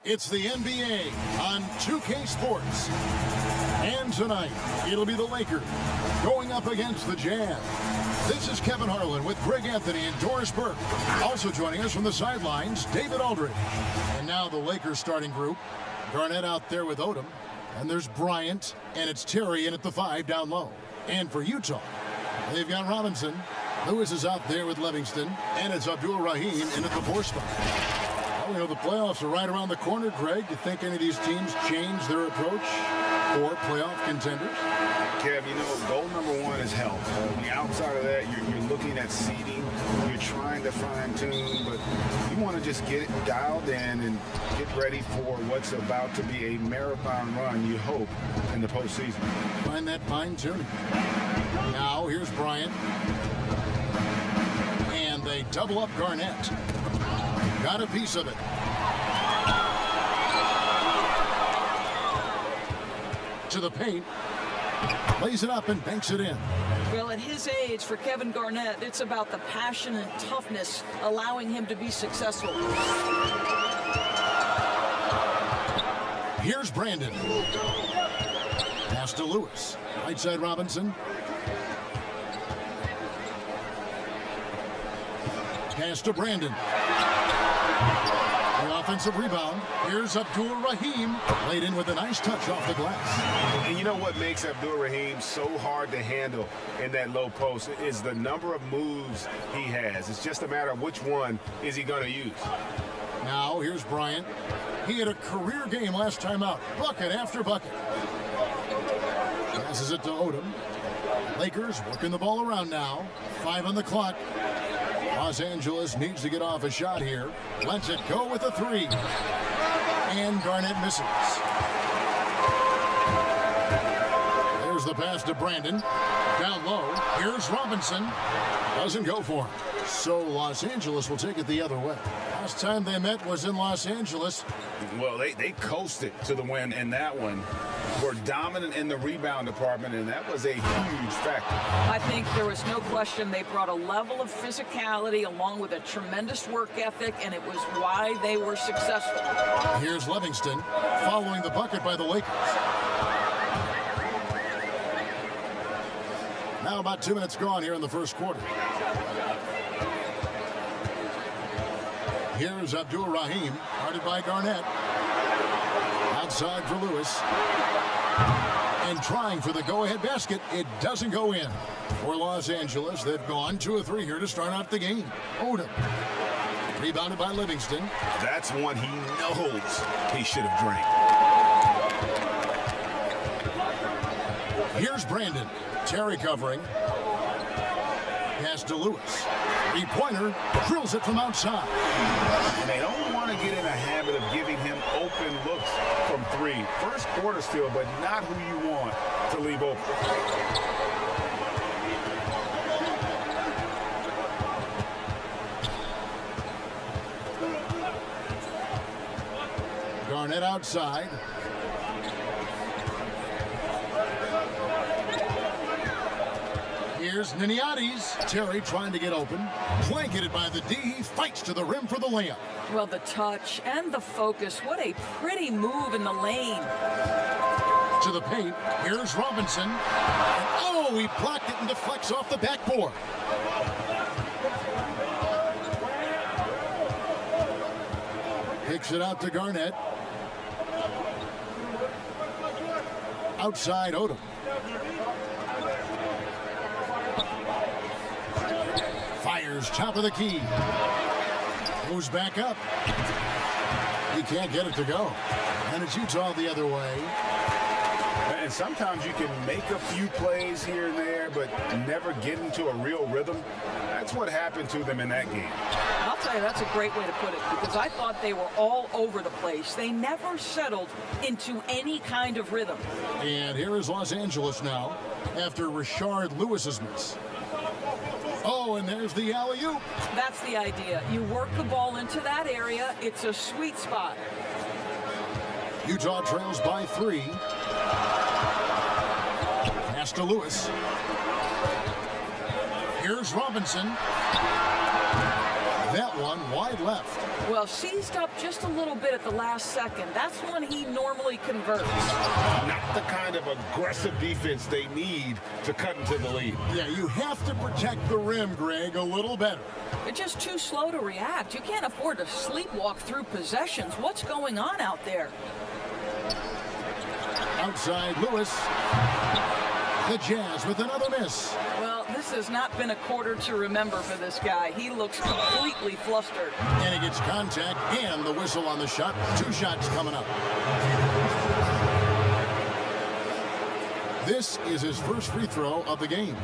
It's the NBA on 2K Sports. And tonight, it'll be the Lakers going up against the Jazz. This is Kevin Harlan with Greg Anthony and Doris Burke. Also joining us from the sidelines, David Aldridge. And now the Lakers starting group. Garnett out there with Odom. And there's Bryant, and it's Terry in at the 5 down low. And for Utah, they've got Robinson. Lewis is out there with Livingston, and it's Abdul Rahim in at the 4 spot. Well, you know, the playoffs are right around the corner, Greg. Do you think any of these teams change their approach for playoff contenders? Kev, you know, goal number one is health. The outside of that, you're looking at seeding. You're trying to fine-tune, but you want to just get it dialed in and get ready for what's about to be a marathon run, you hope, in the postseason. Find that fine-tuning. Now, here's Bryant. And they double up Garnett. Got a piece of it. To the paint. Lays it up and banks it in. Well, at his age, for Kevin Garnett, it's about the passion and toughness allowing him to be successful. Here's Brandon. Pass to Lewis. Right side Robinson. Pass to Brandon. The offensive rebound. Here's Abdul Rahim. Laid in with a nice touch off the glass. And you know what makes Abdul Rahim so hard to handle in that low post is the number of moves he has. It's just a matter of which one is he going to use. Now, here's Bryant. He had a career game last time out. Bucket after bucket. Passes it to Odom. Lakers working the ball around now. 5 on the clock. Los Angeles needs to get off a shot here. Lets it go with a 3. And Garnett misses. There's the pass to Brandon. Down low. Here's Robinson. Doesn't go for him. So Los Angeles will take it the other way. Last time they met was in Los Angeles. Well, they coasted to the win in that one. Were dominant in the rebound department, and that was a huge factor. I think there was no question they brought a level of physicality along with a tremendous work ethic, and it was why they were successful. Here's Livingston following the bucket by the Lakers. Now about 2 minutes gone here in the first quarter. Here's Abdul Rahim, guarded by Garnett. Outside for Lewis. And trying for the go-ahead basket. It doesn't go in. For Los Angeles, they've gone 2 of 3 here to start out the game. Odom. Rebounded by Livingston. That's one he knows he should have drank. Here's Brandon. Terry covering. Pass to Lewis. 3-pointer. Drills it from outside. And they don't want to get in a habit of giving him open looks from 3. First quarter still, but not who you want to leave open. Garnett outside. Here's Niniades. Terry trying to get open. Blanketed by the D. He fights to the rim for the layup. Well, the touch and the focus. What a pretty move in the lane. To the paint. Here's Robinson. And oh, he blocked it and deflects off the backboard. Kicks it out to Garnett. Outside Odom. Fires top of the key. Goes back up. He can't get it to go. And it's Utah the other way. And sometimes you can make a few plays here and there, but never get into a real rhythm. That's what happened to them in that game. I'll tell you, that's a great way to put it, because I thought they were all over the place. They never settled into any kind of rhythm. And here is Los Angeles now after Rashard Lewis's miss. Oh, and there's the alley-oop. That's the idea. You work the ball into that area. It's a sweet spot. Utah trails by 3. Pass to Lewis. Here's Robinson. That one wide left. Well, seized up just a little bit at the last second. That's when he normally converts. Not the kind of aggressive defense they need to cut into the lead. Yeah, you have to protect the rim, Greg, a little better. They're just too slow to react. You can't afford to sleepwalk through possessions. What's going on out there? Outside Lewis. The Jazz with another miss. Well, this has not been a quarter to remember for this guy. He looks completely flustered. And he gets contact and the whistle on the shot. 2 shots coming up. This is his first free throw of the game.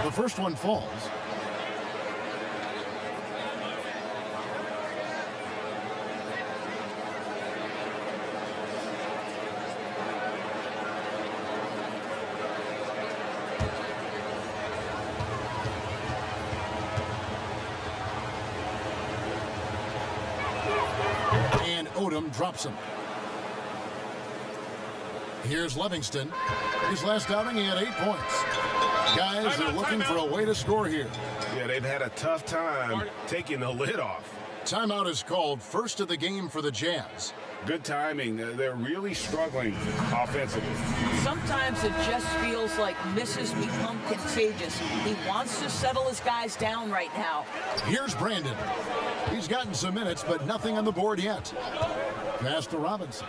The first one falls. And Odom drops him. Here's Livingston. His last outing, he had 8 points. Guys are looking for a way to score here. Yeah, they've had a tough time taking the lid off. Timeout is called, first of the game for the Jazz. Good timing. They're really struggling offensively. Sometimes it just feels like misses become contagious. He wants to settle his guys down right now. Here's Brandon. He's gotten some minutes, but nothing on the board yet. Pass to Robinson.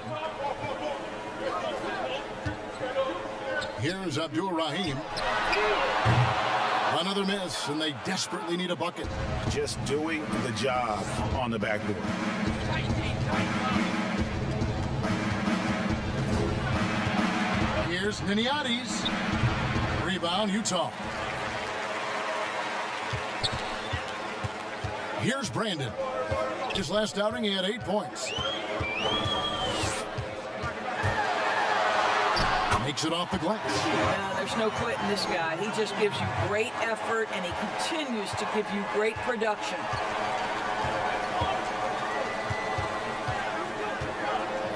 Here's Abdul-Rahim. Another miss, and they desperately need a bucket. Just doing the job on the backboard. Here's Niniades. Rebound, Utah. Here's Brandon. His last outing, he had 8 points. Makes it off the glass. Yeah, there's no quitting this guy. He just gives you great effort, and he continues to give you great production.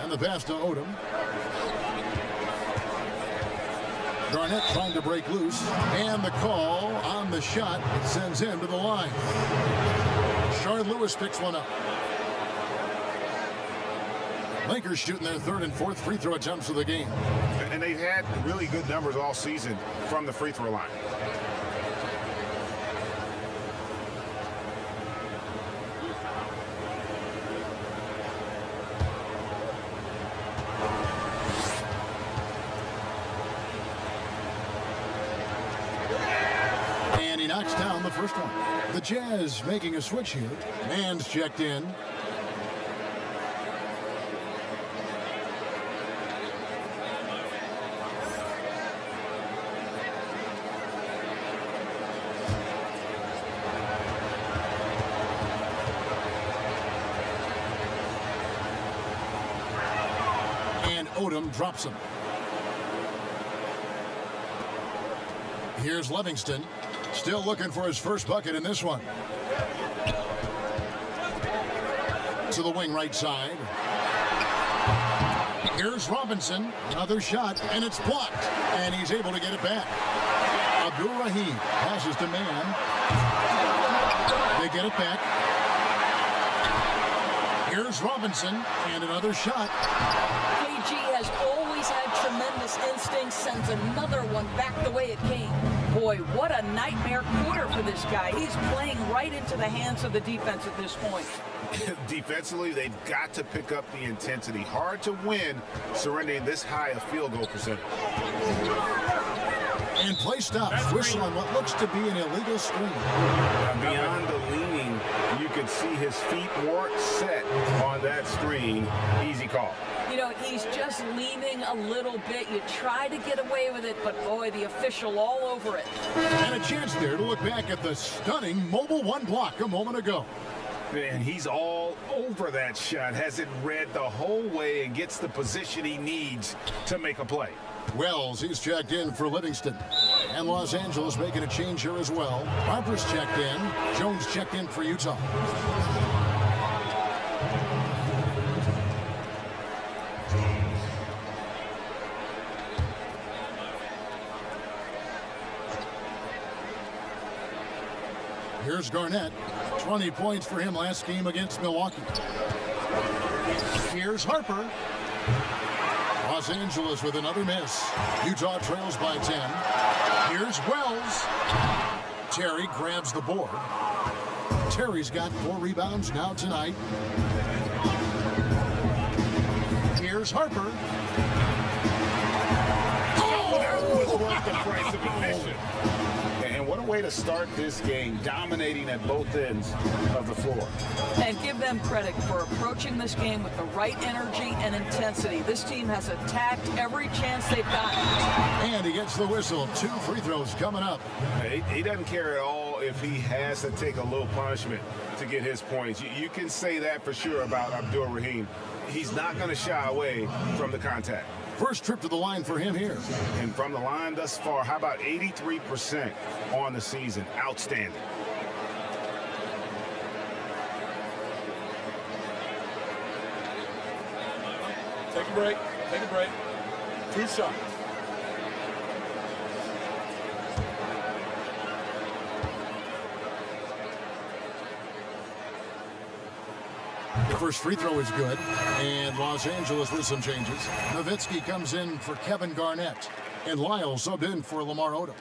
And the pass to Odom. Garnett trying to break loose. And the call on the shot. It sends him to the line. Shard Lewis picks one up. Lakers shooting their 3rd and 4th free throw attempts of the game. And they've had really good numbers all season from the free throw line. And he knocks down the first one. The Jazz making a switch here. Man's checked in. Odom drops him. Here's Livingston. Still looking for his first bucket in this one. To the wing right side. Here's Robinson. Another shot, and it's blocked. And he's able to get it back. Abdul-Rahim passes to man. They get it back. Here's Robinson, and another shot. KG has always had tremendous instincts, sends another one back the way it came. Boy, what a nightmare quarter for this guy. He's playing right into the hands of the defense at this point. Defensively, they've got to pick up the intensity. Hard to win surrendering this high a field goal percentage. And play stops. Whistle on what looks to be an illegal screen. Beyond the leaning, you could see his feet weren't set on that screen. Easy call. You know, he's just leaning a little bit. You try to get away with it, but boy, the official all over it. And a chance there to look back at the stunning mobile one block a moment ago. And he's all over that shot. Has it read the whole way and gets the position he needs to make a play. Wells, he's checked in for Livingston. And Los Angeles making a change here as well. Harper's checked in. Jones checked in for Utah. Here's Garnett. 20 points for him last game against Milwaukee. Here's Harper. Los Angeles with another miss. Utah trails by 10. Here's Wells. Terry grabs the board. Terry's got 4 rebounds now tonight. Here's Harper. Oh, that was worth the price of admission. And what a way to start this game, dominating at both ends of the floor. And give them credit for approaching this game with the right energy and intensity. This team has attacked every chance they've gotten. And he gets the whistle. 2 free throws coming up. He doesn't care at all if he has to take a little punishment to get his points. You can say that for sure about Abdul Rahim. He's not going to shy away from the contact. First trip to the line for him here. And from the line thus far, how about 83% on the season? Outstanding. Take a break. Take a break. 2 shots. The first free throw is good, and Los Angeles with some changes. Nowitzki comes in for Kevin Garnett, and Lyle subbed in for Lamar Odom.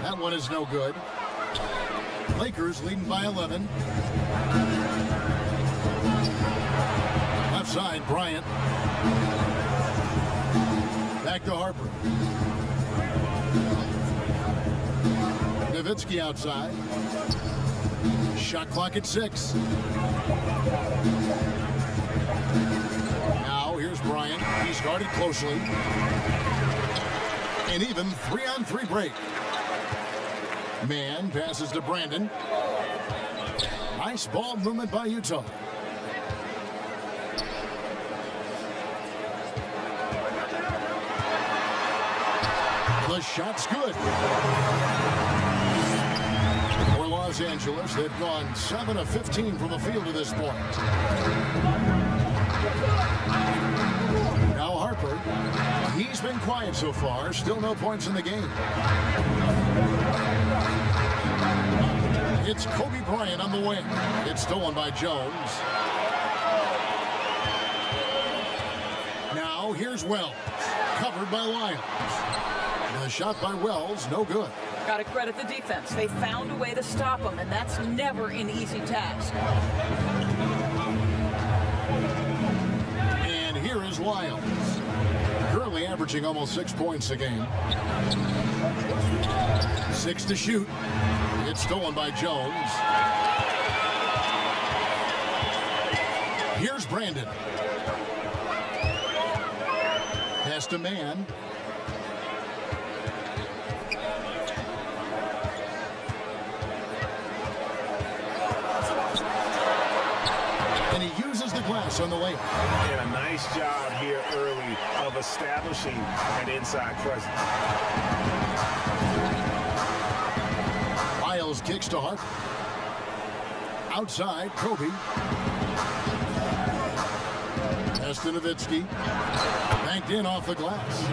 That one is no good. Lakers leading by 11. Left side, Bryant. Back to Harper. Nowitzki outside. Shot clock at 6. Now here's Bryant. He's guarded closely. An even 3-on-3 break. Man passes to Brandon. Nice ball movement by Utah. The shot's good. For Los Angeles, they've gone 7 of 15 from the field to this point. Now Harper. He's been quiet so far. Still no points in the game. It's Kobe Bryant on the wing. It's stolen by Jones. Now here's Wells. Covered by Lyons. The shot by Wells, no good. Got to credit the defense. They found a way to stop him, and that's never an easy task. And here is Lyons. Currently averaging almost 6 points a game. 6 to shoot. It's stolen by Jones. Here's Brandon. Pass to Man. And he uses the glass on the layup. And a nice job here early of establishing an inside presence. Lyles kicks to Harper. Outside, Kobe. Pass to Nowitzki. Banked in off the glass.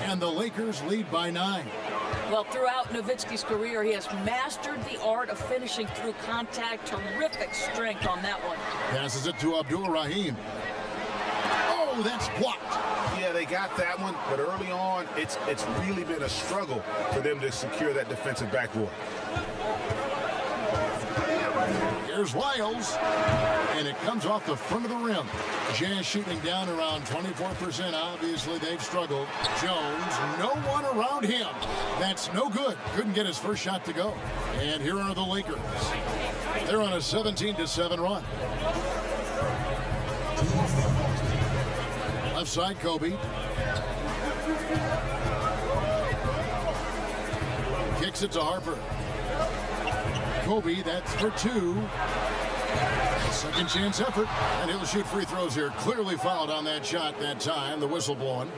And the Lakers lead by 9. Well, throughout Nowitzki's career, he has mastered the art of finishing through contact. Terrific strength on that one. Passes it to Abdul Rahim. Oh, that's blocked. Yeah, they got that one, but early on, it's really been a struggle for them to secure that defensive backboard. Here's Lyles, and it comes off the front of the rim. Jazz shooting down around 24%. Obviously, they've struggled. Jones, no one around him. That's no good. Couldn't get his first shot to go. And here are the Lakers. They're on a 17-7 run. Left side, Kobe. Kicks it to Harper. Kobe, that's for two. Second chance effort, and he'll shoot free throws here. Clearly fouled on that shot that time. The whistle blowing.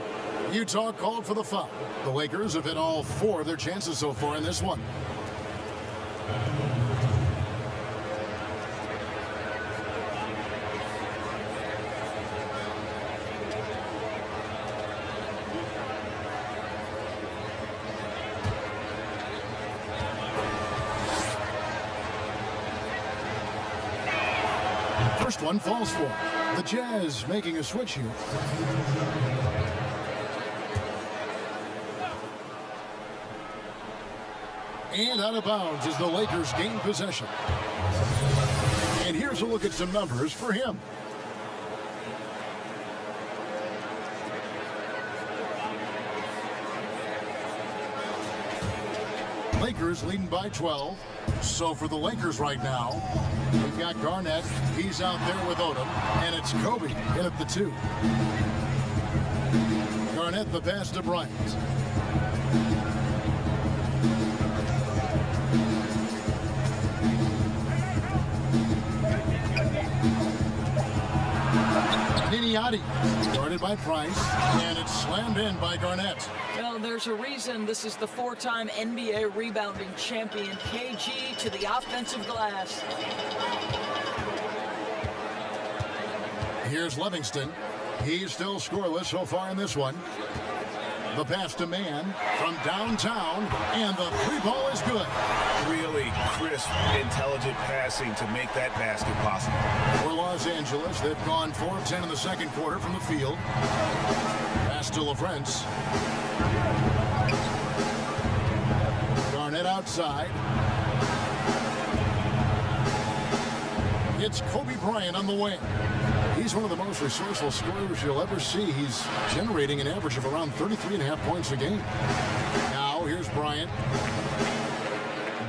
Utah called for the foul. The Lakers have hit all four of their chances so far in this one. First one falls for the Jazz, making a switch here. And out of bounds as the Lakers gain possession. And here's a look at some numbers for him. Lakers leading by 12. So for the Lakers right now, we've got Garnett. He's out there with Odom. And it's Kobe in at the two. Garnett the pass to Bryant. Niniati, guarded by Price, and it's slammed in by Garnett. Well, there's a reason this is the four-time NBA rebounding champion, KG, to the offensive glass. Here's Livingston. He's still scoreless so far in this one. The pass to Mann from downtown, and the three ball is good. Really crisp, intelligent passing to make that basket possible. For Los Angeles, they've gone 4 of 10 in the second quarter from the field. Pass to LaFrance. Garnett outside. It's Kobe Bryant on the wing. He's one of the most resourceful scorers you'll ever see. He's generating an average of around 33.5 points a game. Now, here's Bryant.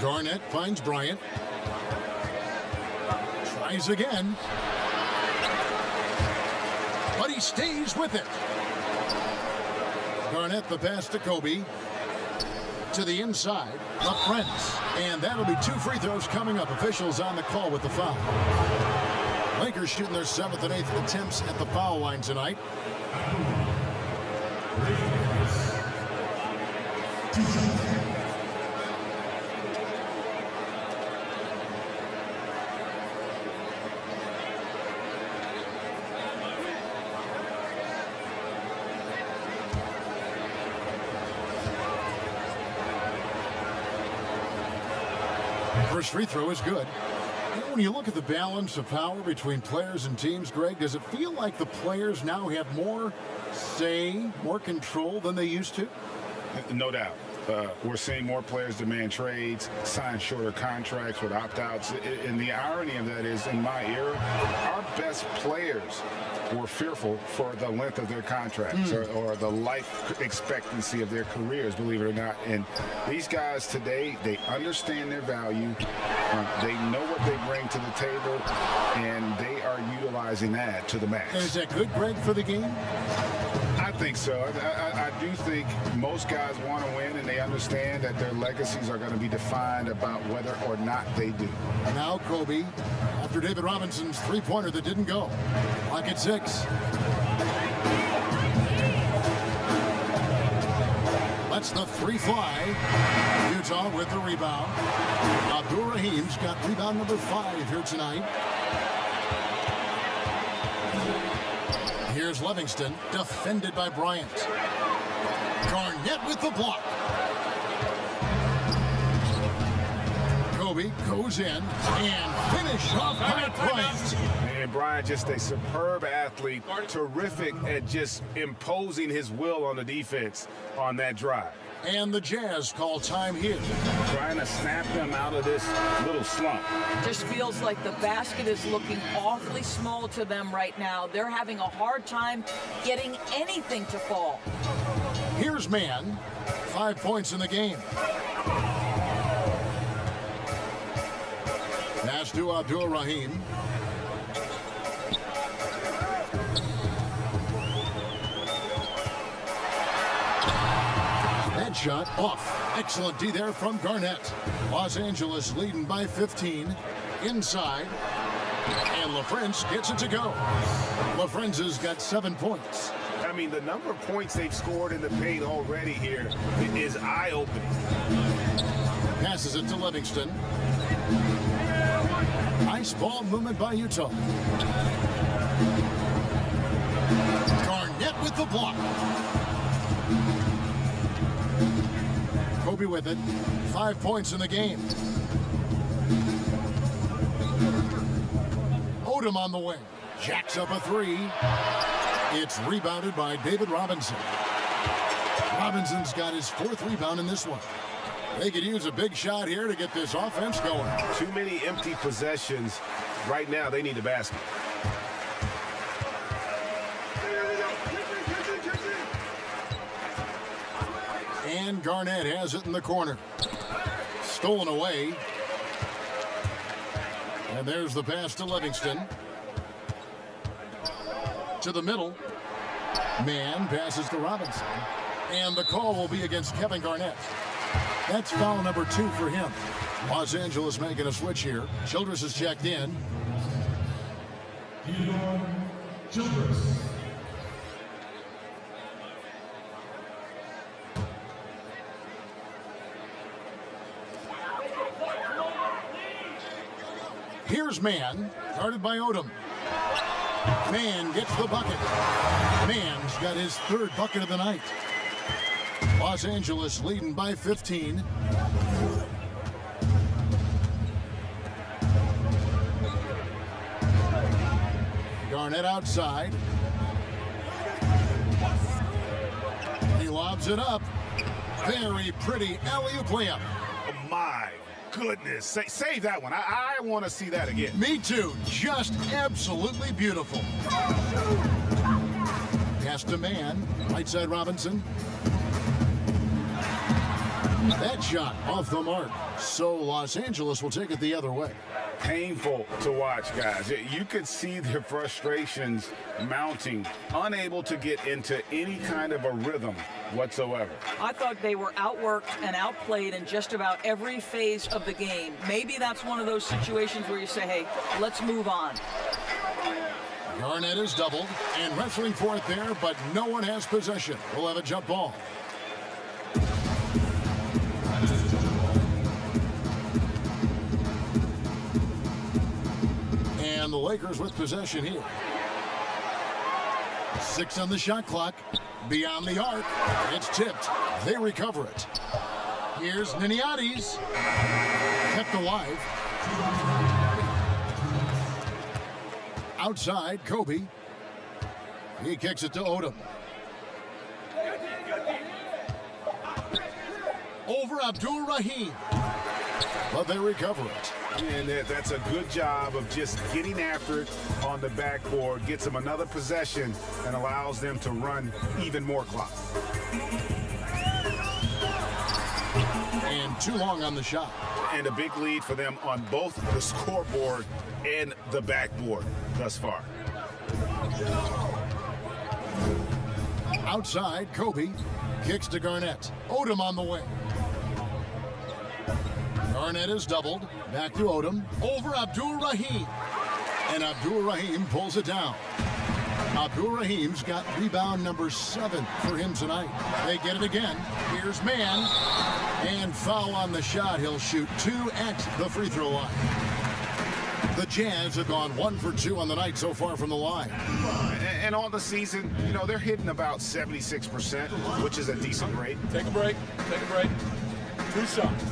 Garnett finds Bryant. Tries again. But he stays with it. Garnett the pass to Kobe. To the inside. LaFrance. And that'll be 2 free throws coming up. Officials on the call with the foul. Lakers shooting their 7th and 8th attempts at the foul line tonight. First free throw is good. When you look at the balance of power between players and teams, Greg, does it feel like the players now have more say, more control than they used to? No doubt. We're seeing more players demand trades, sign shorter contracts with opt-outs. And the irony of that is, in my era, our best players were fearful for the length of their contracts or the life expectancy of their careers, believe it or not. And these guys today, they understand their value. They know what they bring to the table, and they are utilizing that to the max. And is that good, Greg, for the game? I think so. I do think most guys want to win, and they understand that their legacies are going to be defined about whether or not they do. Now Kobe, after David Robinson's three-pointer that didn't go. Lock at 6. Lets the 3 fly. Utah with the rebound. Abdur-Rahim's got rebound number 5 here tonight. Here's Livingston, defended by Bryant. Garnett with the block. Kobe goes in and finished off by Bryant. And Bryant, just a superb athlete, terrific at just imposing his will on the defense on that drive. And the Jazz call time here. Trying to snap them out of this little slump. Just feels like the basket is looking awfully small to them right now. They're having a hard time getting anything to fall. Here's Mann, 5 points in the game. Pass to Abdur-Rahim. shot off. Excellent D there from Garnett. Los Angeles leading by 15. Inside. And LaFrance gets it to go. LaFrance's got 7 points. I mean, the number of points they've scored in the paint already here is eye-opening. Passes it to Livingston. Nice ball movement by Utah. Garnett with the block. Kobe with it. 5 points in the game. Odom on the wing. Jacks up a 3. It's rebounded by David Robinson. Robinson's got his 4th rebound in this one. They could use a big shot here to get this offense going. Too many empty possessions. Right now, they need a basket. And Garnett has it in the corner. Stolen away. And there's the pass to Livingston. To the middle. Man passes to Robinson. And the call will be against Kevin Garnett. That's foul number 2 for him. Los Angeles making a switch here. Childress is checked in. Childress. Here's Mann, guarded by Odom. Mann gets the bucket. Mann's got his 3rd bucket of the night. Los Angeles leading by 15. Garnett outside. He lobs it up. Very pretty alley-oop layup. Oh my goodness. Save that one. I want to see that again. Me too. Just absolutely beautiful. Pass to Mann. Right side Robinson. That shot off the mark. So Los Angeles will take it the other way. Painful to watch, guys. You could see their frustrations mounting, unable to get into any kind of a rhythm whatsoever. I thought they were outworked and outplayed in just about every phase of the game. Maybe that's one of those situations where you say, hey, let's move on. Garnett is doubled and wrestling for it there, but no one has possession. We'll have a jump ball. And the Lakers with possession here. 6 on the shot clock. Beyond the arc. It's tipped. They recover it. Here's Niniades. Kept alive. Outside, Kobe. He kicks it to Odom. Over Abdul Rahim. But they recover it. And that's a good job of just getting after it on the backboard, gets them another possession, and allows them to run even more clock. And too long on the shot. And a big lead for them on both the scoreboard and the backboard thus far. Outside, Kobe kicks to Garnett. Odom on the wing. Garnett is doubled. Back to Odom. Over Abdul Rahim. And Abdul Rahim pulls it down. Abdul Rahim's got rebound number 7 for him tonight. They get it again. Here's Mann. And foul on the shot. He'll shoot 2 at the free throw line. The Jazz have gone 1 for 2 on the night so far from the line. And on the season, you know, they're hitting about 76%, which is a decent rate. Take a break. Take a break. 2 shots.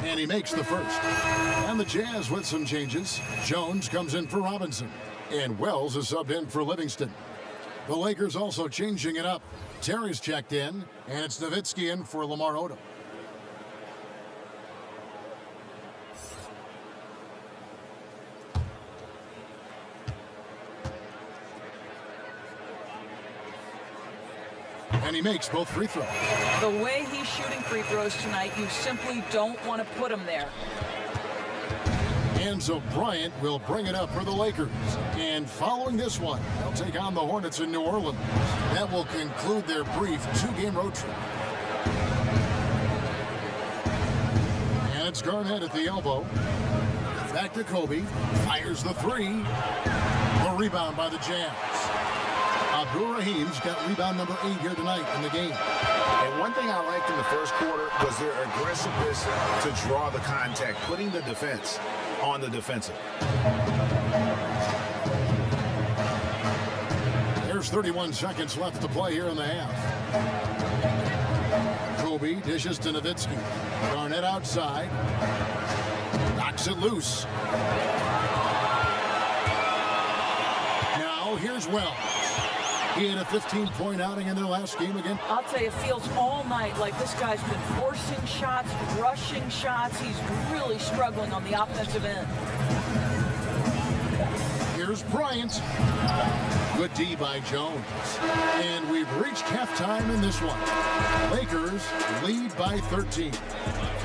And he makes the first. And the Jazz with some changes. Jones comes in for Robinson. And Wells is subbed in for Livingston. The Lakers also changing it up. Terry's checked in. And it's Nowitzki in for Lamar Odom. And he makes both free throws. The way he's shooting free throws tonight, you simply don't want to put him there. And so Bryant will bring it up for the Lakers. And following this one, they'll take on the Hornets in New Orleans. That will conclude their brief 2-game road trip. And it's Garnett at the elbow. Back to Kobe. Fires the three. The rebound by the Jazz. Abdul Rahim's got rebound number 8 here tonight in the game. And one thing I liked in the first quarter was their aggressiveness to draw the contact, putting the defense on the defensive. There's 31 seconds left to play here in the half. Kobe dishes to Nowitzki. Garnett outside. Knocks it loose. Now here's Wells. He had a 15-point outing in their last game again. I'll tell you, it feels all night like this guy's been forcing shots, rushing shots. He's really struggling on the offensive end. Here's Bryant. Good D by Jones. And we've reached halftime in this one. Lakers lead by 13.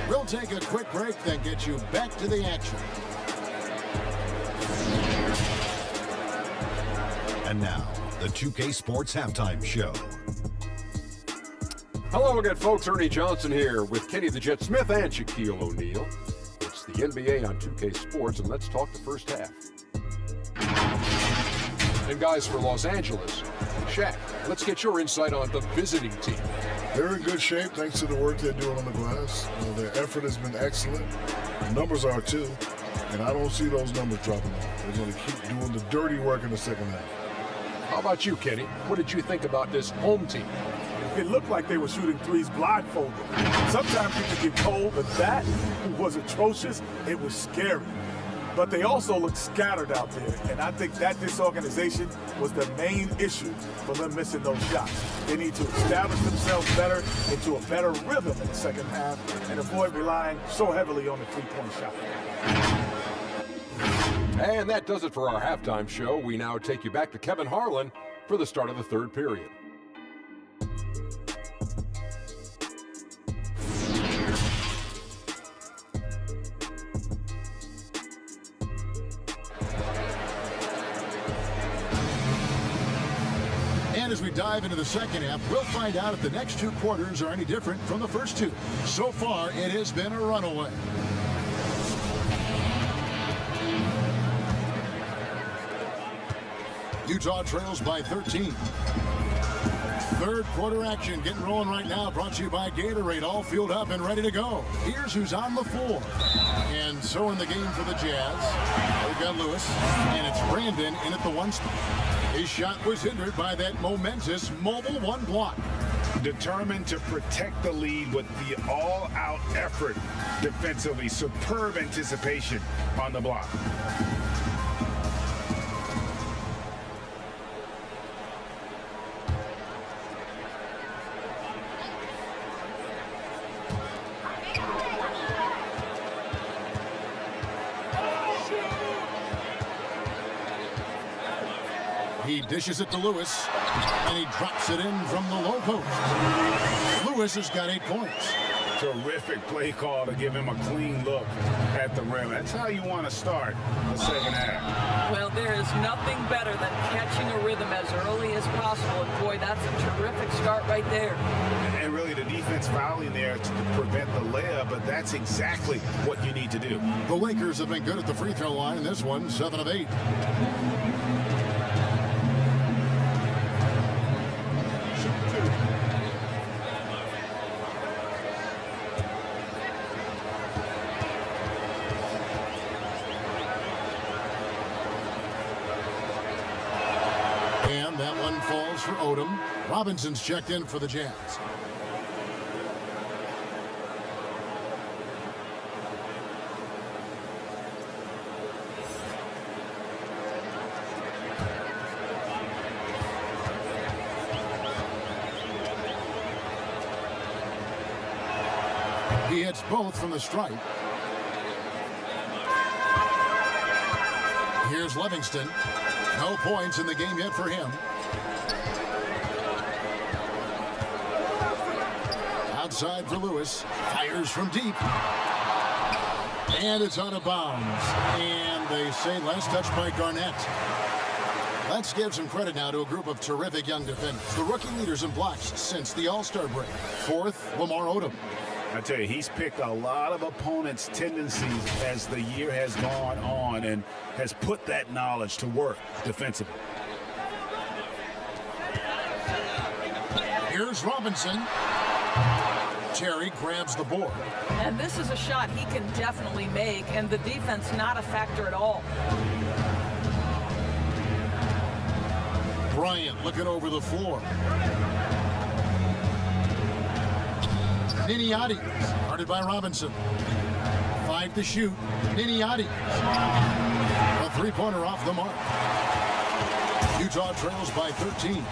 We'll take a quick break, then get you back to the action. And now, the 2K Sports Halftime Show. Hello again, folks. Ernie Johnson here with Kenny the Jet Smith and Shaquille O'Neal. It's the NBA on 2K Sports, and let's talk the first half. And guys, for Los Angeles, Shaq, let's get your insight on the visiting team. They're in good shape thanks to the work they're doing on the glass. Their effort has been excellent. The numbers are too. And I don't see those numbers dropping off. They're going to keep doing the dirty work in the second half. How about you, Kenny? What did you think about this home team? It looked like they were shooting threes blindfolded. Sometimes you could get cold, but that was atrocious. It was scary. But they also looked scattered out there, and I think that disorganization was the main issue for them missing those shots. They need to establish themselves better into a better rhythm in the second half and avoid relying so heavily on the three-point shot. And that does it for our halftime show. We now take you back to Kevin Harlan for the start of the third period. And as we dive into the second half, we'll find out if the next 2 quarters are any different from the first 2. So far, it has been a runaway. Utah trails by 13. Third quarter action getting rolling right now, brought to you by Gatorade, all fueled up and ready to go. Here's who's on the floor. And so in the game for the Jazz, they've got Lewis, and it's Brandon in at the 1 spot. His shot was hindered by that momentous mobile 1 block. Determined to protect the lead with the all-out effort defensively. Superb anticipation on the block. He dishes it to Lewis, and he drops it in from the low post. Lewis has got 8 points. Terrific play call to give him a clean look at the rim. That's how you want to start the second half. Well, there is nothing better than catching a rhythm as early as possible. And boy, that's a terrific start right there. And really the defense fouling there to prevent the layup, but that's exactly what you need to do. The Lakers have been good at the free throw line in this one, 7 of 8. And that one falls for Odom. Robinson's checked in for the Jazz. He hits both from the stripe. Here's Livingston. No points in the game yet for him. Outside for Lewis. Fires from deep. And it's out of bounds. And they say last touch by Garnett. Let's give some credit now to a group of terrific young defenders. The rookie leaders in blocks since the All-Star break. Fourth, Lamar Odom. I tell you, he's picked a lot of opponents' tendencies as the year has gone on and has put that knowledge to work defensively. Here's Robinson. Terry grabs the board. And this is a shot he can definitely make, and the defense not a factor at all. Bryant looking over the floor. Niniati, guarded by Robinson. 5 to shoot. Niniati. A three-pointer off the mark. Utah trails by 13.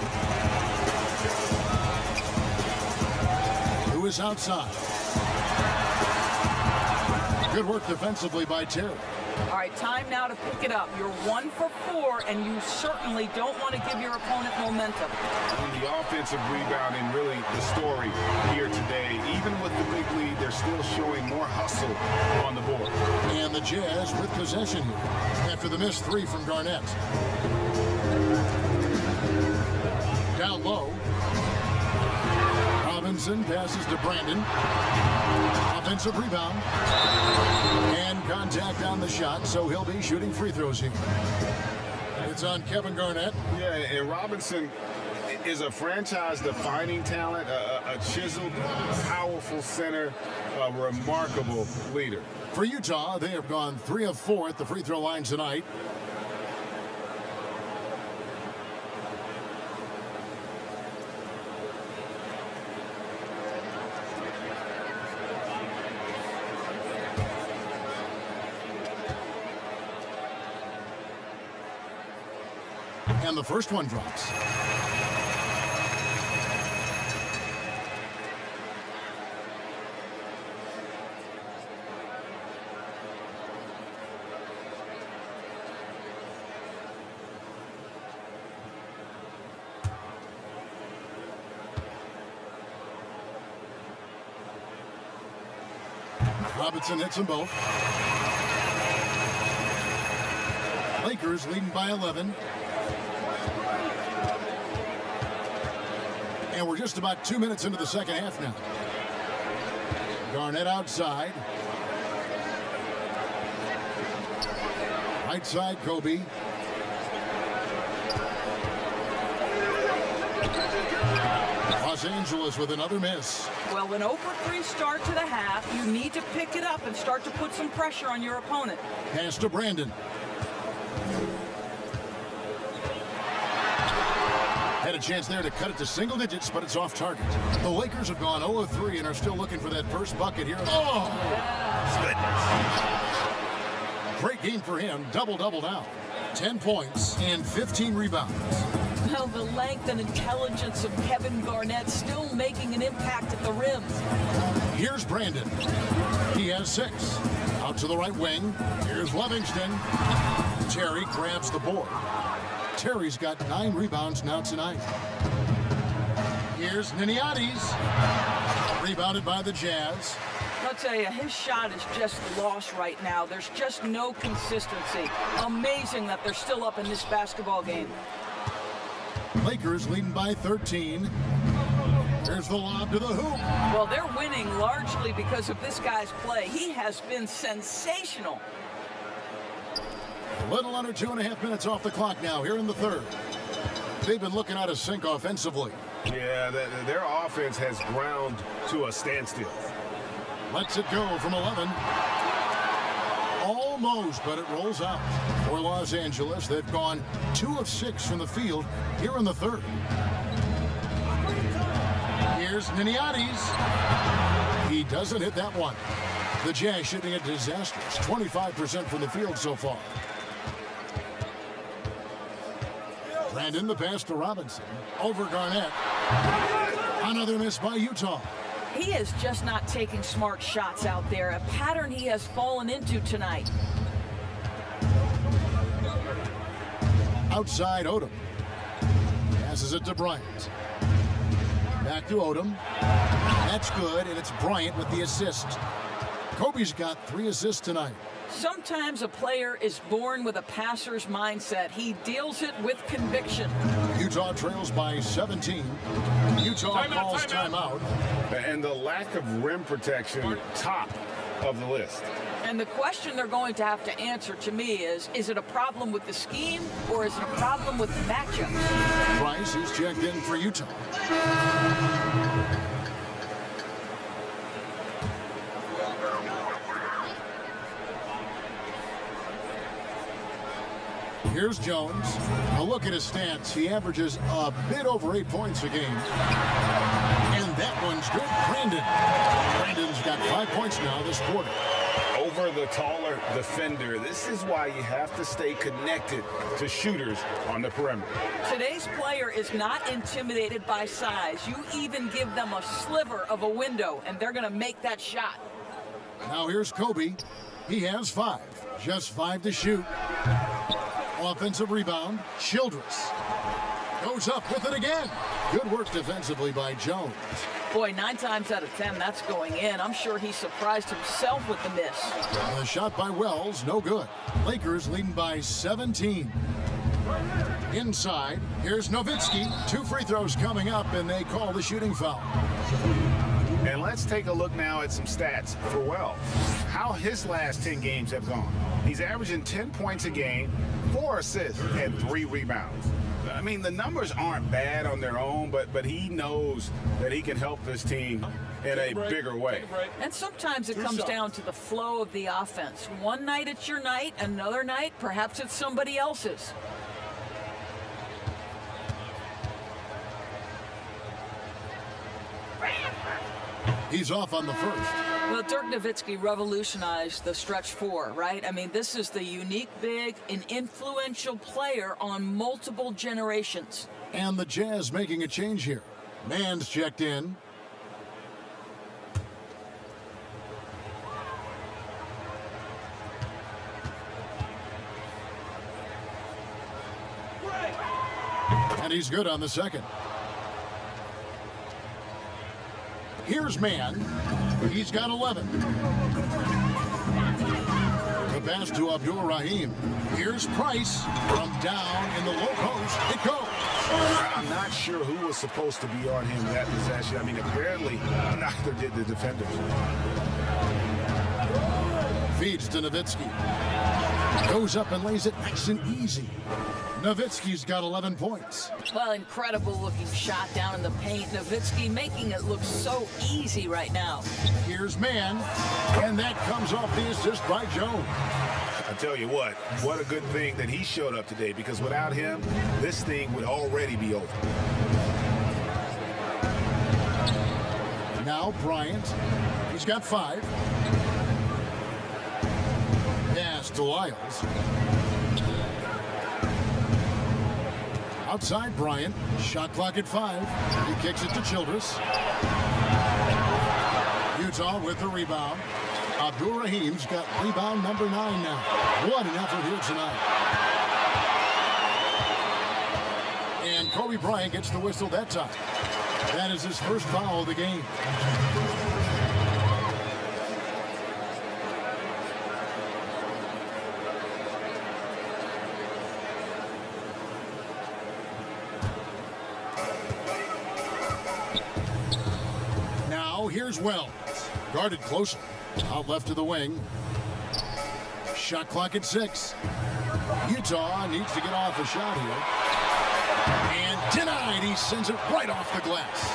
Who is outside? Good work defensively by Terry. All right, time now to pick it up. You're 1 for 4, and you certainly don't want to give your opponent momentum. And the offensive rebounding, really the story here today. Even with the big lead, they're still showing more hustle on the board. And the Jazz with possession here after the missed 3 from Garnett. Down low. Robinson passes to Brandon. Offensive rebound. And contact on the shot, so he'll be shooting free throws here. It's on Kevin Garnett. Yeah, and Robinson is a franchise-defining talent, a chiseled, powerful center, a remarkable leader. For Utah, they have gone 3 of 4 at the free throw line tonight. And the first one drops. Robinson hits them both. Lakers leading by 11. And we're just about 2 minutes into the second half now. Garnett outside. Right side, Kobe. Los Angeles with another miss. Well, an 0 for 3 start to the half. You need to pick it up and start to put some pressure on your opponent. Pass to Brandon. Had a chance there to cut it to single digits, but it's off target. The Lakers have gone 0 of 3 and are still looking for that first bucket here. Oh! Goodness. Great game for him. Double-double now. 10 points and 15 rebounds. Well, the length and intelligence of Kevin Garnett still making an impact at the rim. Here's Brandon. He has 6. Out to the right wing. Here's Livingston. Terry grabs the board. Terry's got 9 rebounds now tonight. Here's Niniati's. Rebounded by the Jazz. I'll tell you, his shot is just lost right now. There's just no consistency. Amazing that they're still up in this basketball game. Lakers leading by 13. There's the lob to the hoop. Well, they're winning largely because of this guy's play. He has been sensational. A little under 2.5 minutes off the clock now here in the third. They've been looking out of sync offensively. Yeah, their offense has ground to a standstill. Lets it go from 11. Almost, but it rolls out. For Los Angeles, they've gone 2 of 6 from the field here in the third. Here's Niniati's. He doesn't hit that one. The Jazz shooting a disastrous 25% from the field so far. Brandon, the pass to Robinson. Over Garnett. Another miss by Utah. He is just not taking smart shots out there, a pattern he has fallen into tonight. Outside Odom. Passes it to Bryant. Back to Odom. That's good, and it's Bryant with the assist. Kobe's got 3 assists tonight. Sometimes a player is born with a passer's mindset. He deals it with conviction. Utah trails by 17. Utah calls timeout. And the lack of rim protection, top of the list. And the question they're going to have to answer to me is it a problem with the scheme or is it a problem with the matchups? Price is checked in for Utah. Here's Jones. A look at his stats. He averages a bit over 8 points a game. And that one's good. Brandon's got 5 points now this quarter. Over the taller defender. This is why you have to stay connected to shooters on the perimeter. Today's player is not intimidated by size. You even give them a sliver of a window, and they're going to make that shot. Now here's Kobe. He has 5. Just 5 to shoot. Offensive rebound, Childress. Goes up with it again. Good work defensively by Jones. Boy, 9 times out of 10, that's going in. I'm sure he surprised himself with the miss. The shot by Wells, no good. Lakers leading by 17. Inside, here's Nowitzki. 2 free throws coming up, and they call the shooting foul. And let's take a look now at some stats for Wells. How his last 10 games have gone. He's averaging 10 points a game, 4 assists, and 3 rebounds. I mean, the numbers aren't bad on their own, but he knows that he can help this team in a bigger way. And sometimes it comes down to the flow of the offense. One night it's your night, another night perhaps it's somebody else's. He's off on the first. Well, Dirk Nowitzki revolutionized the stretch 4, right? I mean, this is the unique, big, and influential player on multiple generations. And the Jazz making a change here. Mann's checked in. And he's good on the second. Here's Mann. He's got 11. The pass to Abdul-Rahim. Here's Price from down in the low post. It goes. I'm not sure who was supposed to be on him that possession. I mean, apparently neither did the defenders. Feeds to Nowitzki. Goes up and lays it nice and easy. Nowitzki's got 11 points. Well, incredible looking shot down in the paint. Nowitzki making it look so easy right now. Here's Mann, and that comes off the assist by Jones. I tell you what a good thing that he showed up today, because without him, this thing would already be over. Now Bryant, he's got 5. Pass to Lyles. Outside Bryant, shot clock at 5. He kicks it to Childress. Utah with the rebound. Abdul-Rahim's got rebound number 9 now. What an effort here tonight. And Kobe Bryant gets the whistle that time. That is his first foul of the game. Here's Wells, guarded closer, out left to the wing. Shot clock at 6. Utah needs to get off a shot here. And denied, he sends it right off the glass.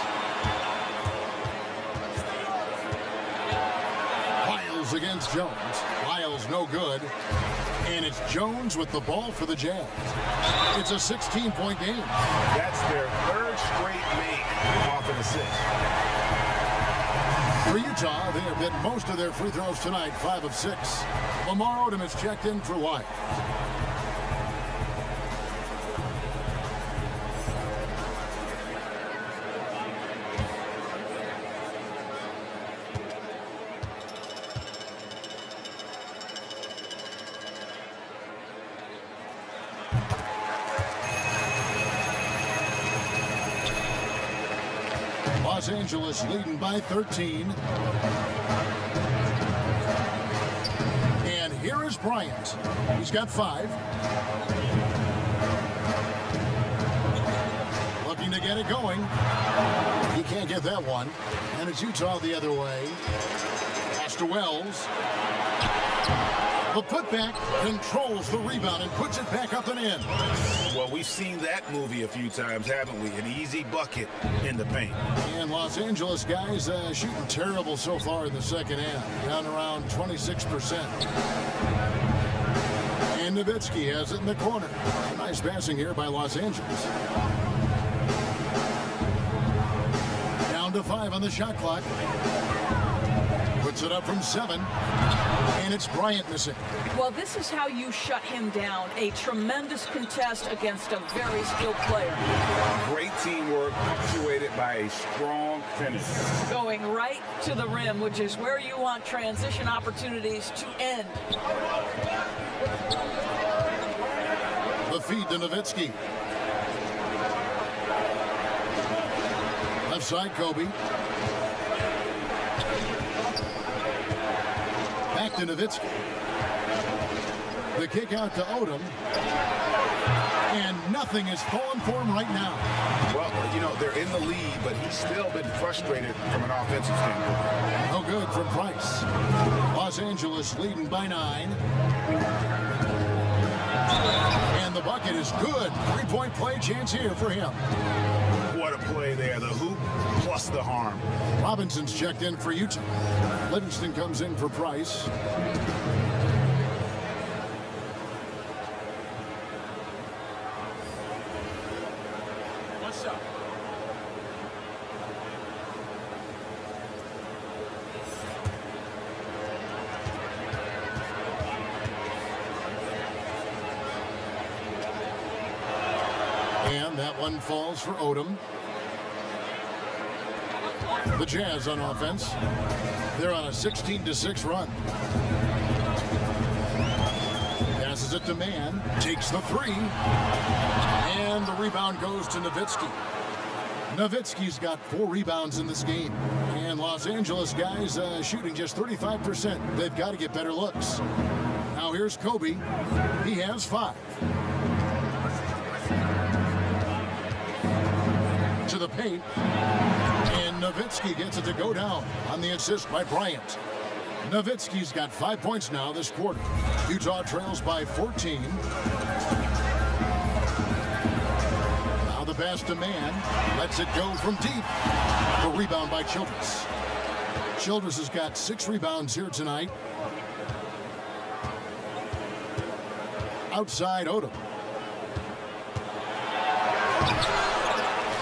Lyles against Jones. Lyles no good. And it's Jones with the ball for the Jazz. It's a 16-point game. That's their 3rd straight make off an assist. For Utah, they have hit most of their free throws tonight, 5 of 6. Lamar Odom is checked in for Wyatt. Los Angeles leading by 13. Bryant. He's got 5. Looking to get it going. He can't get that one. And it's Utah the other way. Pass to Wells. The putback controls the rebound and puts it back up and in. Well, we've seen that movie a few times, haven't we? An easy bucket in the paint. And Los Angeles guys shooting terrible so far in the second half. Down around 26%. And Nowitzki has it in the corner. Nice passing here by Los Angeles. Down to 5 on the shot clock. Puts it up from 7. And it's Bryant missing. Well, this is how you shut him down. A tremendous contest against a very skilled player. Great teamwork punctuated by a strong finish. Going right to the rim, which is where you want transition opportunities to end. The feed to Nowitzki. Left side, Kobe. Back to Nowitzki. The kick out to Odom. And nothing is falling for him right now. Well, you know, they're in the lead, but he's still been frustrated from an offensive standpoint. No good from Price. Los Angeles leading by 9. And the bucket is good. 3-point play chance here for him. What a play there. The hoop plus the harm. Robinson's checked in for Utah. Livingston comes in for Price. What's up? And that one falls for Odom. The Jazz on offense. They're on a 16-6 run. Passes it to Mann. Takes the 3. And the rebound goes to Nowitzki. Nowitzki's got 4 rebounds in this game. And Los Angeles guys shooting just 35%. They've got to get better looks. Now here's Kobe. He has 5. To the paint. And Nowitzki gets it to go down on the assist by Bryant. Nowitzki's got 5 points now this quarter. Utah trails by 14. Now the pass to Mann. Lets it go from deep. The rebound by Childress. Childress has got 6 rebounds here tonight. Outside Odom.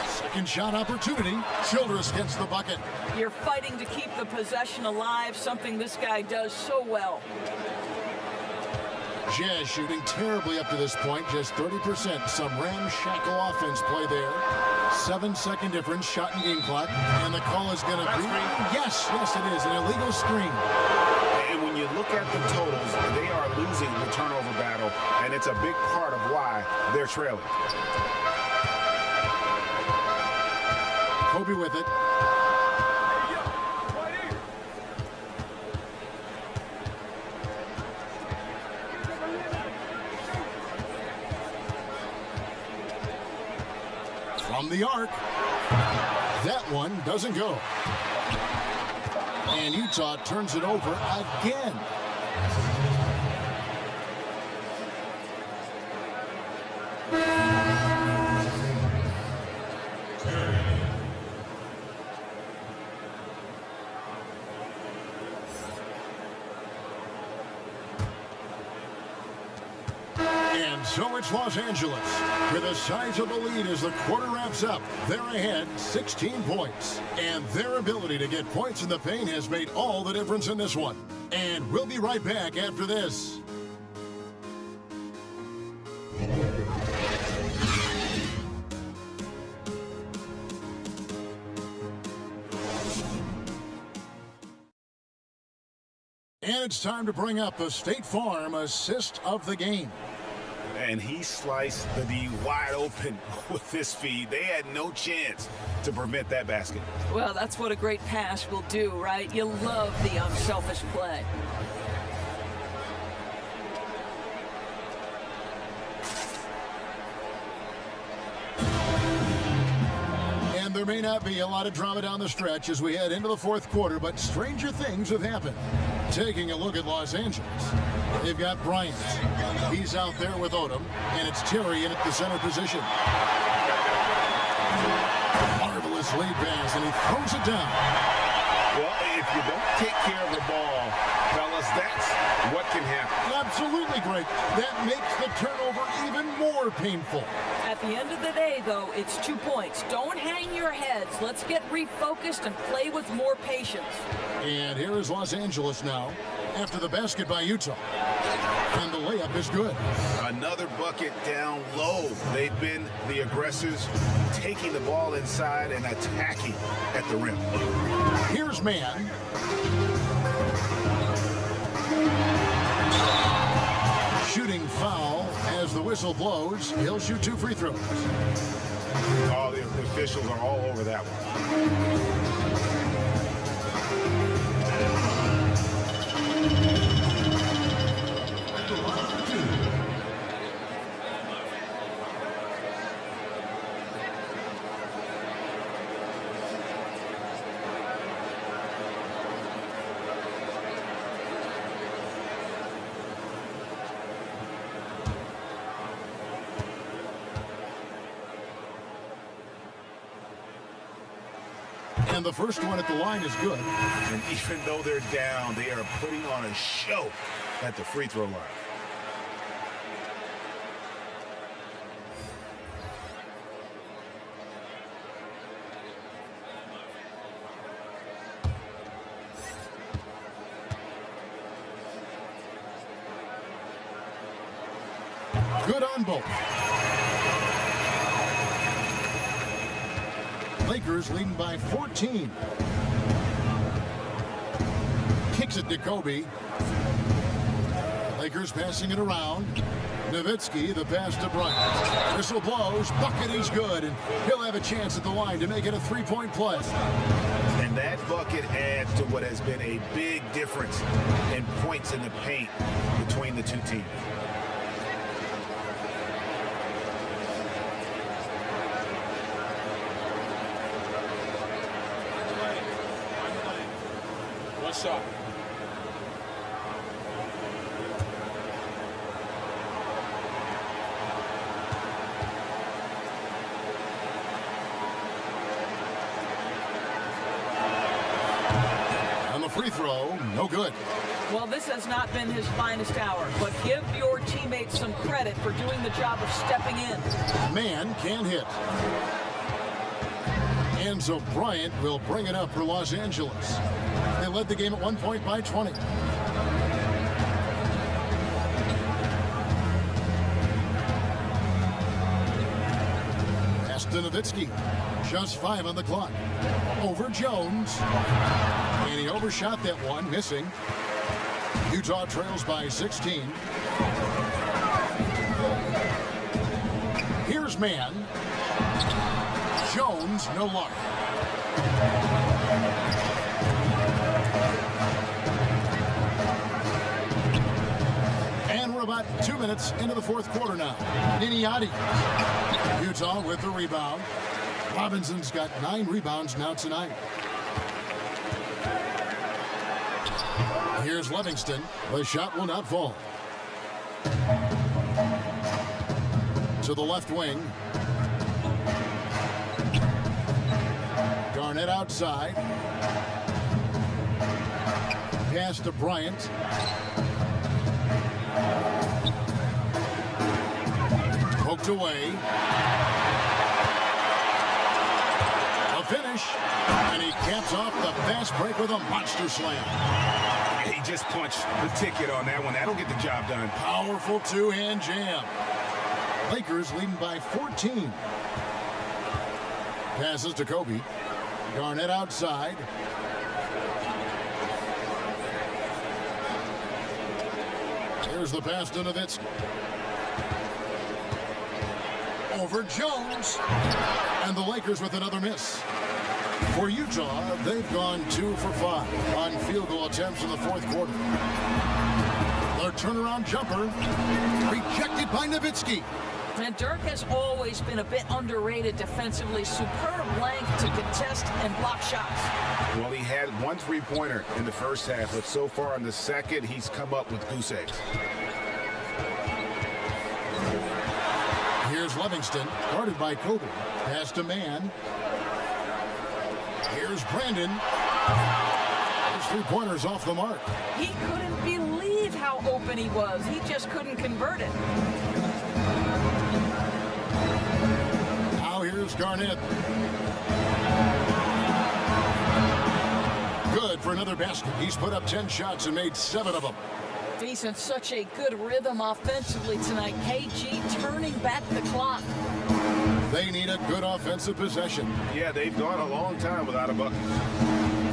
Second shot opportunity. Childress gets the bucket. You're fighting to keep the possession alive, something this guy does so well. Jazz shooting terribly up to this point, just 30%. Some ramshackle offense play there. 7-second difference, shot and game clock. And the call is going to be... Yes, it is. An illegal screen. And when you look at the totals, they are losing the turnover battle, and it's a big part of why they're trailing. Kobe with it. From the arc. That one doesn't go. And Utah turns it over again. And so it's Los Angeles with a sizable lead as the quarter wraps up. They're ahead 16 points. And their ability to get points in the paint has made all the difference in this one. And we'll be right back after this. And it's time to bring up the State Farm assist of the game. And he sliced the D wide open with this feed. They had no chance to prevent that basket. Well, that's what a great pass will do, right? You love the unselfish play. there may not be a lot of drama down the stretch as we head into the fourth quarter, but stranger things have happened. Taking a look at Los Angeles, they've got Bryant. He's out there with Odom, and it's Terry in at the center position. Marvelous lead pass, and he throws it down. Well, if you don't take care of the ball, fellas, that's what can happen. Absolutely great. That makes the turnover even more painful. At the end of the day, though, it's 2 points. Don't hang your heads. Let's get refocused and play with more patience. And here is Los Angeles now after the basket by Utah. And the layup is good. Another bucket down low. They've been the aggressors, taking the ball inside and attacking at the rim. Here's Mann. Shooting foul as the whistle blows. He'll shoot 2 free throws. Oh, the officials are all over that one. And the first one at the line is good. And even though they're down, they are putting on a show at the free throw line. Good on both. Lakers leading by 14. Kicks it to Kobe. Lakers passing it around. Nowitzki, the pass to Bryant. Whistle blows, bucket, he's good, and he'll have a chance at the line to make it a three-point play. And that bucket adds to what has been a big difference in points in the paint between the two teams. What's up? On the free throw, no good. Well, this has not been his finest hour, but give your teammates some credit for doing the job of stepping in. Man can't hit. And so Bryant will bring it up for Los Angeles. They led the game at 1 point by 20. Pass to Nowitzki. Just 5 on the clock. Over Jones. And he overshot that one, missing. Utah trails by 16. Here's Mann. Jones, no luck. And we're about 2 minutes into the fourth quarter now. Niniati. Utah with the rebound. Robinson's got 9 rebounds now tonight. Here's Livingston. The shot will not fall. To the left wing. Garnett outside. Pass to Bryant. Poked away. A finish. And he caps off the fast break with a monster slam. He just punched the ticket on that one. That'll get the job done. Powerful two-hand jam. Lakers leading by 14. Passes to Kobe. Garnett outside. Here's the pass to Nowitzki. Over Jones. And the Lakers with another miss. For Utah, they've gone 2 for 5 on field goal attempts in the fourth quarter. Their turnaround jumper rejected by Nowitzki. And Dirk has always been a bit underrated defensively. Superb length to contest and block shots. Well, he had one three-pointer in the first half, but so far in the second, he's come up with goose eggs. Here's Livingston, guarded by Kobe. Pass to Mann. Here's Brandon. His three-pointer's off the mark. He couldn't believe how open he was. He just couldn't convert it. Now here's Garnett. Good for another basket. He's put up 10 shots and made 7 of them. He's in such a good rhythm offensively tonight. KG turning back the clock. They need a good offensive possession. Yeah, they've gone a long time without a bucket.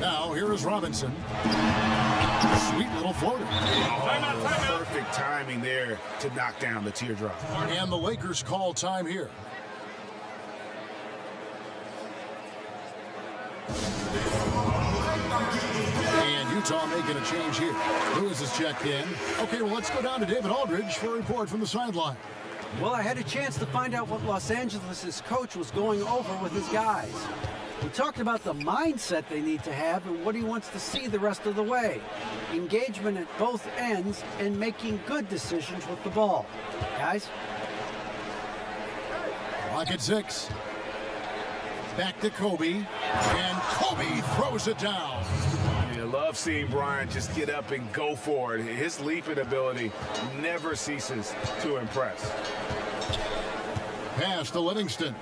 Now here is Robinson. Sweet little floater. Perfect timing there to knock down the teardrop. And the Lakers call time here. And Utah making a change here. Lewis is checked in. Okay, well, let's go down to David Aldridge for a report from the sideline. Well, I had a chance to find out what Los Angeles' coach was going over with his guys. He talked about the mindset they need to have and what he wants to see the rest of the way. Engagement at both ends and making good decisions with the ball. Guys? Clock at 6. Back to Kobe. And Kobe throws it down. I love seeing Bryant just get up and go for it. His leaping ability never ceases to impress. Pass to Livingston.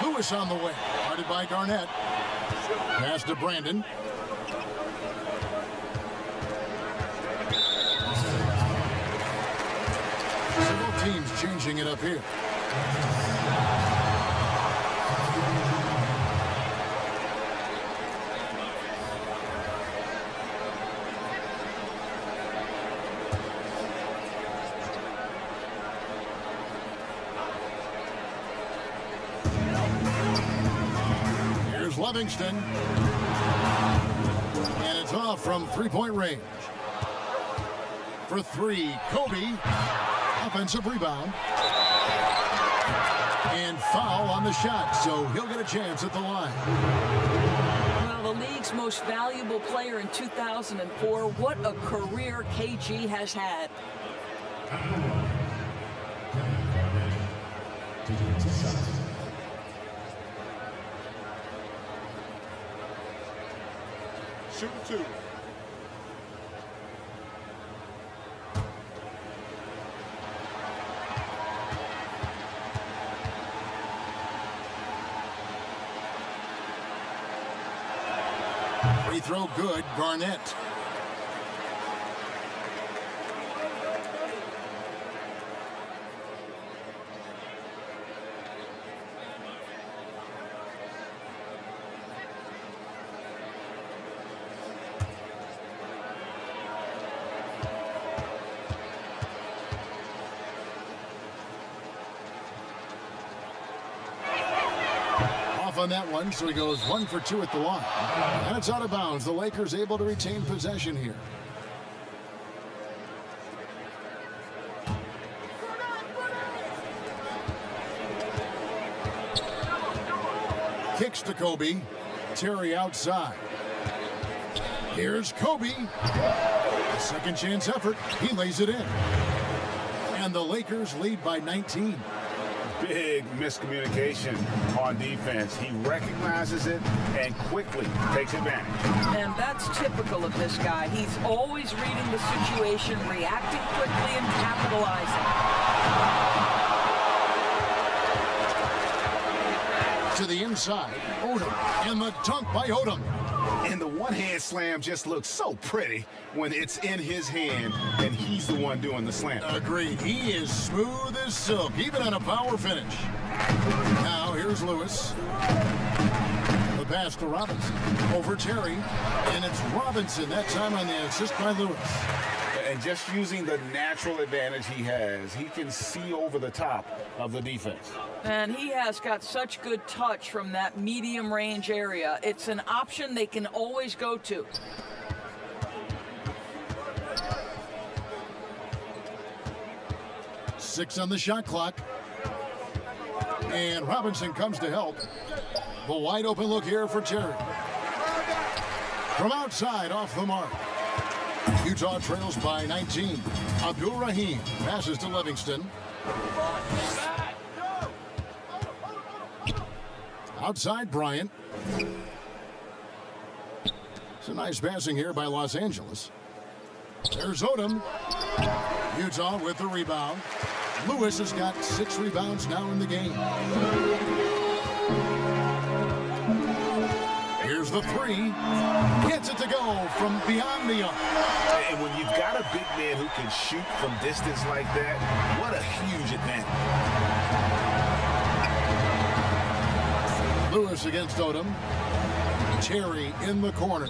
Lewis on the way. Guarded by Garnett. Pass to Brandon. Several teams changing it up here. Livingston. And it's off from three-point range. For 3, Kobe. Offensive rebound. And foul on the shot, so he'll get a chance at the line. Well, the league's most valuable player in 2004. What a career KG has had. Shoot 2. Free throw good, Garnett. On that one, so he goes 1 for 2 at the line. And it's out of bounds. The Lakers able to retain possession here. Kicks to Kobe. Terry outside. Here's Kobe. Second chance effort. He lays it in. And the Lakers lead by 19. Big miscommunication on defense. He recognizes it and quickly takes advantage. And that's typical of this guy. He's always reading the situation, reacting quickly, and capitalizing. To the inside, Odom. And the dunk by Odom. And the one-hand slam just looks so pretty when it's in his hand and he's the one doing the slam. Agreed. He is smooth as silk, even on a power finish. Now here's Lewis. The pass to Robinson. Over Terry. And it's Robinson, that time on the assist by Lewis. And just using the natural advantage he has, he can see over the top of the defense. And he has got such good touch from that medium range area. It's an option they can always go to. 6 on the shot clock. And Robinson comes to help. The wide open look here for Terry. From outside, off the mark. Utah trails by 19. Abdul Rahim passes to Livingston. Outside, Bryant. It's a nice passing here by Los Angeles. There's Odom. Utah with the rebound. Lewis has got 6 rebounds now in the game. Here's the 3. Gets it to go from beyond the arc. And when you've got a big man who can shoot from distance like that, what a huge advantage. Lewis against Odom. Terry in the corner.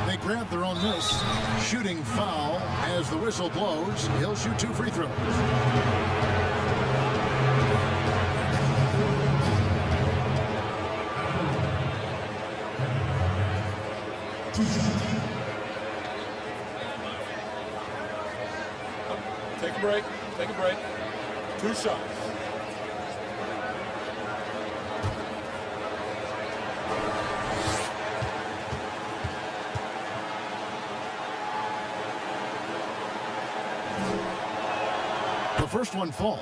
They grab their own miss. Shooting foul as the whistle blows. He'll shoot 2 free throws. Take a break. Take a break. 2 shots. The first one falls.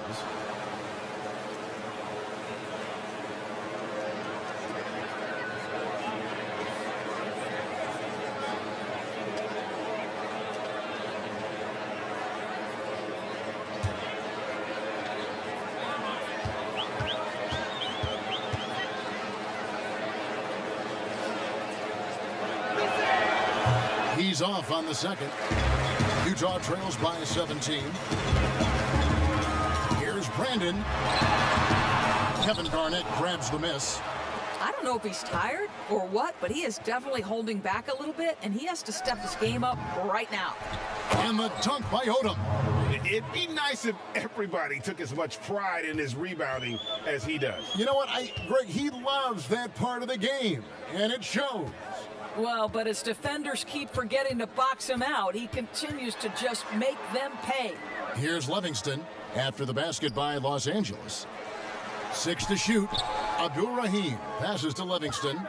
He's off on the second. Utah trails by 17. Here's Brandon. Kevin Garnett grabs the miss. I don't know if he's tired or what, but he is definitely holding back a little bit, and he has to step his game up right now. And the dunk by Odom. It'd be nice if everybody took as much pride in his rebounding as he does. You know what, Greg, he loves that part of the game, and it shows. Well, but as defenders keep forgetting to box him out, he continues to just make them pay. Here's Livingston after the basket by Los Angeles. 6 to shoot. Abdul Rahim passes to Livingston.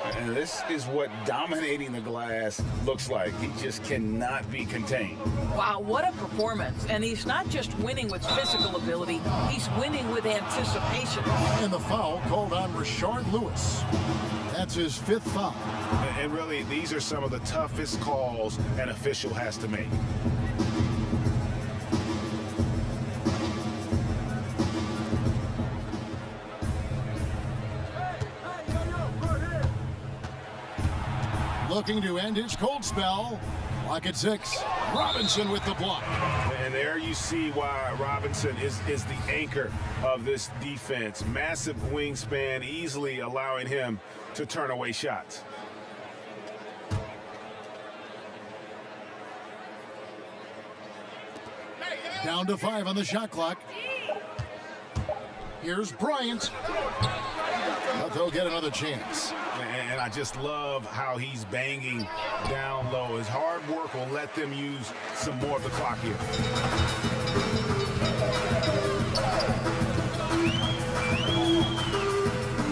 And this is what dominating the glass looks like. He just cannot be contained. Wow, what a performance. And he's not just winning with physical ability, he's winning with anticipation. And the foul called on Rashard Lewis. That's his 5th foul. And really, these are some of the toughest calls an official has to make. Looking to end his cold spell. Clock at 6. Robinson with the block. And there you see why Robinson is the anchor of this defense. Massive wingspan, easily allowing him to turn away shots. Down to 5 on the shot clock. Here's Bryant. But they'll get another chance. And I just love how he's banging down low. His hard work will let them use some more of the clock here.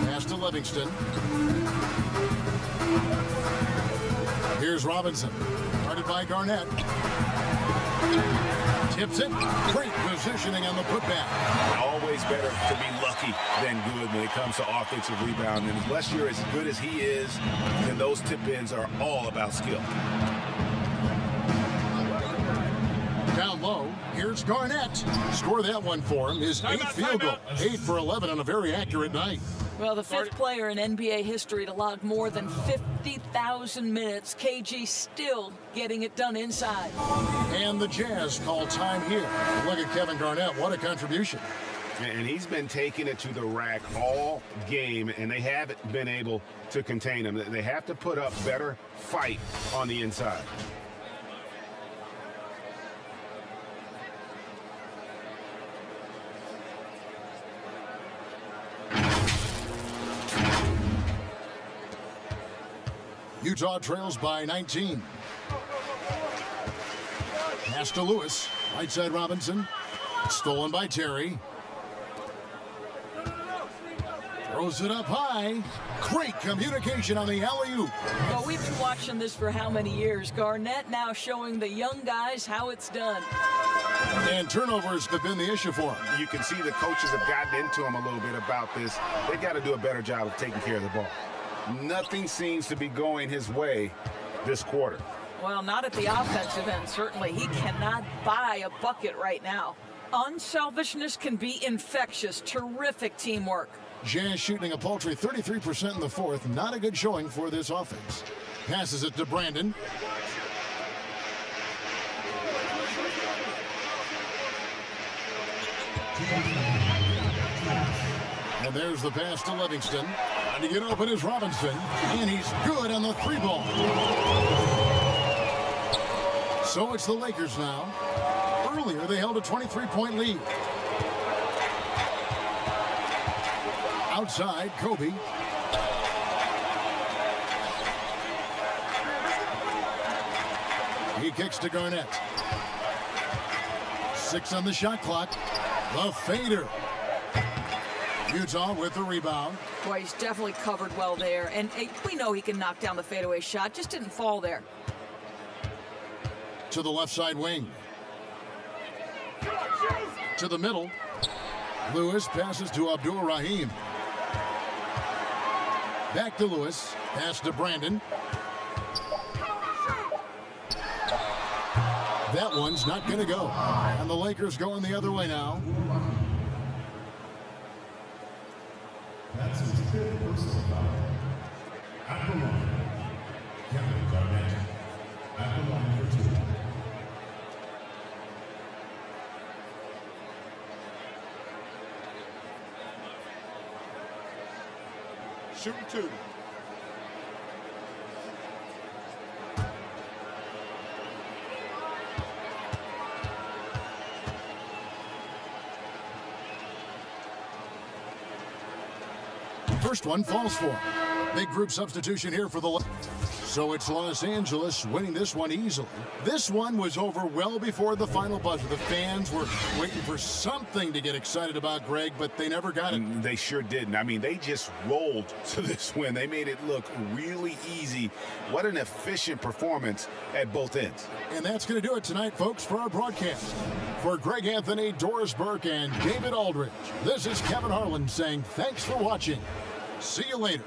Pass to Livingston. Here's Robinson. Guarded by Garnett. Tips it. Great positioning on the putback. Always better to be lucky than good when it comes to offensive rebound. And unless you're as good as he is, then those tip-ins are all about skill. Down low, here's Garnett. Score that one for him. His 8th field goal. 8 for 11 on a very accurate night. Well, the 5th player in NBA history to log more than 50,000 minutes. KG still getting it done inside. And the Jazz call time here. Look at Kevin Garnett. What a contribution. And he's been taking it to the rack all game, and they haven't been able to contain him. They have to put up better fight on the inside. Utah trails by 19. Pass to Lewis. Right side Robinson. Stolen by Terry. Throws it up high. Great communication on the alley-oop. Well, we've been watching this for how many years? Garnett now showing the young guys how it's done. And turnovers have been the issue for him. You can see the coaches have gotten into him a little bit about this. They've got to do a better job of taking care of the ball. Nothing seems to be going his way this quarter. Well, not at the offensive end, certainly. He cannot buy a bucket right now. Unselfishness can be infectious. Terrific teamwork. Jazz shooting a paltry 33% in the fourth. Not a good showing for this offense. Passes it to Brandon. And there's the pass to Livingston. Trying to get open is Robinson. And he's good on the three ball. So it's the Lakers now. Earlier, they held a 23-point lead. Outside, Kobe. He kicks to Garnett. 6 on the shot clock. The fader. Utah with the rebound. Boy, he's definitely covered well there. And we know he can knock down the fadeaway shot. Just didn't fall there. To the left side wing. To the middle. Lewis passes to Abdul Rahim. Back to Lewis. Pass to Brandon. That one's not going to go. And the Lakers going the other way now. That's his fifth personal foul. At the line, Kevin Garnett. At the line for 2. Shooting 2. First one falls for him. Big group substitution here for the... So it's Los Angeles winning this one easily. This one was over well before the final buzzer. The fans were waiting for something to get excited about, Greg, but they never got it. They sure didn't. I mean, they just rolled to this win. They made it look really easy. What an efficient performance at both ends. And that's going to do it tonight, folks, for our broadcast. For Greg Anthony, Doris Burke, and David Aldridge, this is Kevin Harlan saying thanks for watching. See you later.